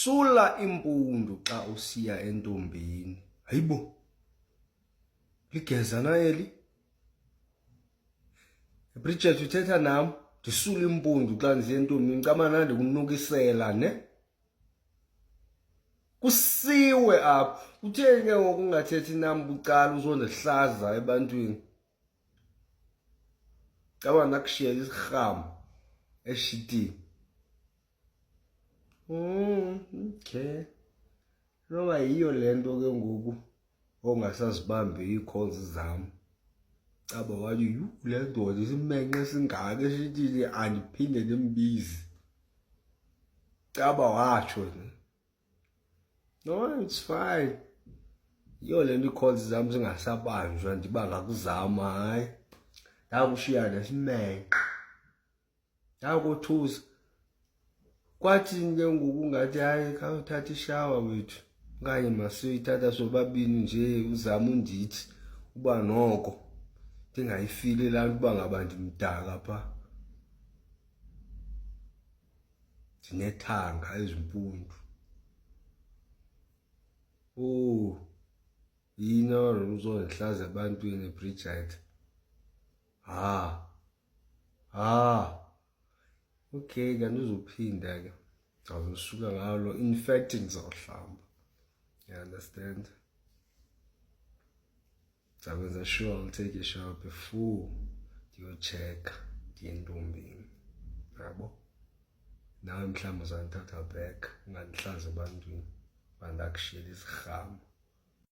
sula impundu xa usiya entombini. Hayibo, ligeza na eli? Bridget uthetha nam ndisule impundu xa ndisiya entombini, camana ndikunukisela ne? Kusiwe apha. Kutheni ke ngoku ungathethi nam bucala uzondihlaza ebantwini? Caba ndakushiyela isirhamu eshitini. Okay. Noba yiyo le nto ke ngoku ongasazibambi ii-calls zam. Caba wathi le ndoda isimenxe singaka eshitini andiphinde ndimbizi. Caba watsho ne. No, it's fine. Yiyo le nto ii-calls zam zingasabanjwa ndiba ngakuzama, hayi. Ndakushiya nesimenxe. Ndakothusa. Kwathini ke ngoku ungathi hayi khawuthatha ishawa wethu okanye masiyoyithatha sobabini nje uzama undithi uba noko ndingayifili laa nto uba ngaba ndimdaka pha. Ndinethanga ezimpundu. Yini uzondihlaza ebantwini Bridget? Okay, kanti uzophinda ke. Awuzosuka ngalo infect ngizawuhlamba. You understand? Ndizakwenza sure I'll take a shower before ndiyochecka ndiye entombini. Yabo? Nawe mhlawumbi uzandithatha back ungandihlazi ebantwini uba ndakushiyela isirhamu.